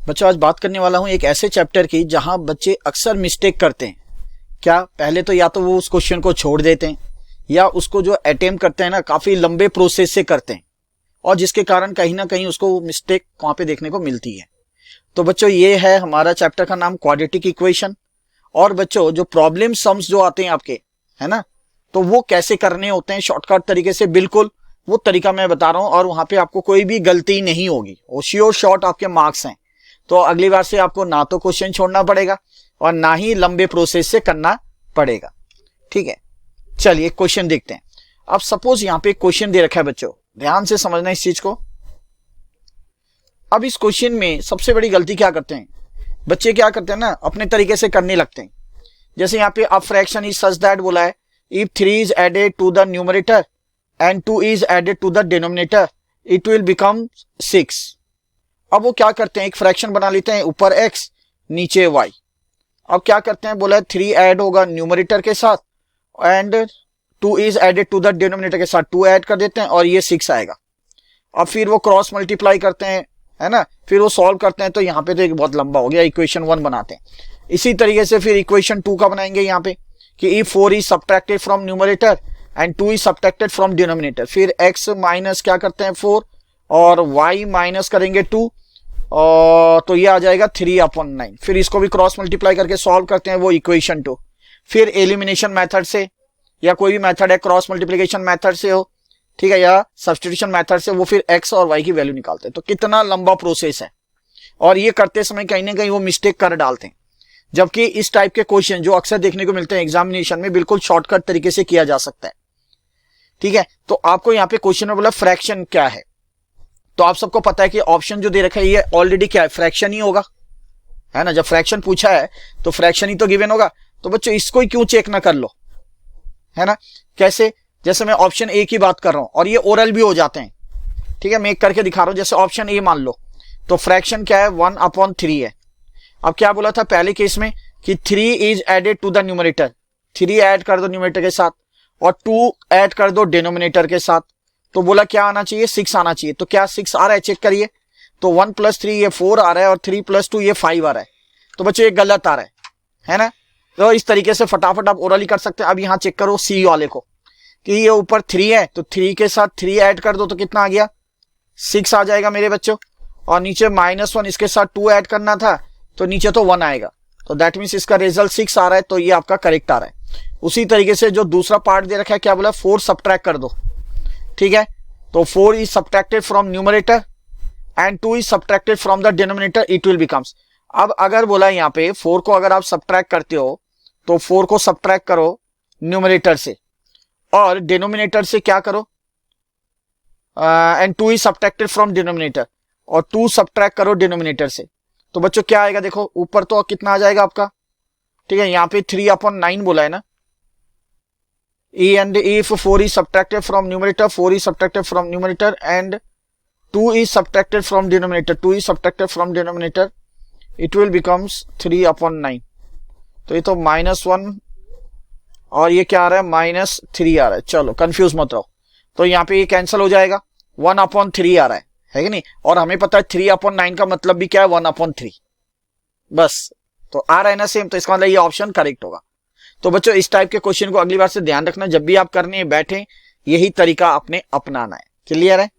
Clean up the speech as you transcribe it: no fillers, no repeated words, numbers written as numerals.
बच्चों आज बात करने वाला हूं एक ऐसे चैप्टर की जहां बच्चे अक्सर मिस्टेक करते हैं। क्या पहले तो या तो वो उस क्वेश्चन को छोड़ देते हैं या उसको जो अटेम्प्ट करते हैं ना काफी लंबे प्रोसेस से करते हैं और जिसके कारण कहीं ना कहीं उसको मिस्टेक वहां पे देखने को मिलती है। तो बच्चों ये है हमारा चैप्टर का नाम क्वाड्रेटिक इक्वेशन। और बच्चों जो प्रॉब्लम सम्स जो आते हैं आपके, है ना, तो वो कैसे करने होते हैं शॉर्टकट तरीके से, बिल्कुल वो तरीका मैं बता रहा हूं और वहां पे आपको कोई भी गलती नहीं होगी, वो श्योर शॉर्ट आपके मार्क्स हैं। तो अगली बार से आपको ना तो क्वेश्चन छोड़ना पड़ेगा और ना ही लंबे प्रोसेस से करना पड़ेगा। ठीक है, चलिए क्वेश्चन देखते हैं। अब सपोज यहां पे क्वेश्चन दे रखा है बच्चों, ध्यान से समझना इस चीज को। अब इस क्वेश्चन में सबसे बड़ी गलती क्या करते हैं बच्चे, क्या करते हैं ना, अपने तरीके से करने लगते हैं। जैसे यहाँ पे अब फ्रैक्शन इज सच दैट बोला है, if 3 is added to the numerator and 2 is added to the denominator it will become 6। अब वो क्या करते हैं, एक फ्रैक्शन बना लेते हैं, ऊपर x नीचे y। अब क्या करते हैं, बोला है 3 ऐड होगा न्यूमरेटर के साथ and 2 is added to the denominator के साथ 2 ऐड कर देते हैं और ये 6 आएगा। अब फिर वो क्रॉस मल्टीप्लाई करते हैं, है ना, फिर वो सॉल्व करते हैं। तो यहाँ पे तो एक बहुत लंबा हो गया, इक्वेशन 1 बनाते हैं। इसी तरीके से फिर इक्वेशन 2 का बनाएंगे यहाँ पे कि if 4 is subtracted from numerator and 2 is subtracted from denominator, फिर x माइनस क्या करते हैं 4 और y माइनस करेंगे 2 और तो ये आ जाएगा 3/9। फिर इसको भी क्रॉस मल्टीप्लाई करके सॉल्व करते हैं, वो इक्वेशन 2। फिर एलिमिनेशन मेथड से या कोई भी मेथड है, क्रॉस मल्टीप्लिकेशन मेथड से हो, ठीक है, या सब्स्टिट्यूशन मेथड से, वो फिर x और y की वैल्यू निकालते हैं। तो कितना लंबा प्रोसेस है और ये करते समय कहीं ना कहीं वो मिस्टेक कर डालते हैं। जबकि इस टाइप के क्वेश्चन जो अक्सर देखने को मिलते हैं एग्जामिनेशन में, बिल्कुल शॉर्टकट तरीके से किया जा सकता है। ठीक है, तो आपको यहाँ पे क्वेश्चन में बोला फ्रैक्शन क्या है, तो आप सबको पता है कि ऑप्शन जो दे रखा है ये ऑलरेडी क्या है, फ्रैक्शन ही होगा, है ना। जब फ्रैक्शन पूछा है तो फ्रैक्शन ही तो गिवन होगा। तो बच्चों इसको ही क्यों चेक ना कर लो, है ना। कैसे, जैसे मैं ऑप्शन ए की बात कर रहा हूं और ये ओरल भी हो जाते हैं। ठीक है, मैं एक करके दिखा रहा हूं। जैसे ऑप्शन ए मान लो, तो फ्रैक्शन क्या है 1/3 है। अब क्या बोला था पहले केस में कि 3 is added to the numerator, 3 add कर दो न्यूमरेटर के साथ और 2 ऐड कर दो डिनोमिनेटर के साथ। तो बोला क्या आना चाहिए, 6 आना चाहिए। तो क्या 6 आ रहा है, चेक करिए। तो 1 + 3 ये 4 आ रहा है और 3 + 2 ये 5 आ रहा है। तो बच्चों ये गलत आ रहा है ना। तो इस तरीके से फटाफट आप ओरली कर सकते हैं। अब यहाँ चेक करो सी वाले को कि ये ऊपर 3 है, तो 3 के साथ 3 ऐड कर दो तो कितना आ गया, 6 आ जाएगा मेरे बच्चों। और नीचे -1 इसके साथ 2 ऐड करना था तो नीचे तो 1 आएगा। तो दैट मीन्स इसका रिजल्ट 6 आ रहा है, तो ये आपका करेक्ट आ रहा है। उसी तरीके से जो दूसरा पार्ट दे रखा है, क्या बोला, 4 सब्ट्रैक्ट कर दो। ठीक है, तो 4 is subtracted from numerator and 2 is subtracted from the denominator it will becomes. अब अगर बोला यहाँ पे 4 को अगर आप सब्ट्रैक्ट करते हो तो 4 को सब्ट्रैक्ट करो न्यूमरेटर से और डिनोमिनेटर से क्या करो, and 2 is subtracted from denominator और 2 सब्ट्रैक्ट करो डिनोमिनेटर से। तो बच्चों क्या आएगा, देखो ऊपर तो कितना आ जाएगा आपका। ठीक है, यहाँ पे 3/9 बोला है ना। and if 4 is subtracted from numerator, 4 is subtracted from numerator and 2 is subtracted from denominator, 2 is subtracted from denominator, it will becomes 3/9। तो ये तो -1 और ये क्या आ रहा है, -3 आ रहा है। चलो कंफ्यूज मत रहो, तो यहाँ पे ये कैंसिल हो जाएगा, 1/3 आ रहा है कि नहीं। और हमें पता है 3/9 का मतलब भी क्या है, 1/3 बस। तो आ रहा है ना सेम, तो इसका मतलब ये ऑप्शन करेक्ट होगा। तो बच्चों इस टाइप के क्वेश्चन को अगली बार से ध्यान रखना, जब भी आप करने बैठे यही तरीका आपने अपनाना है। क्लियर है।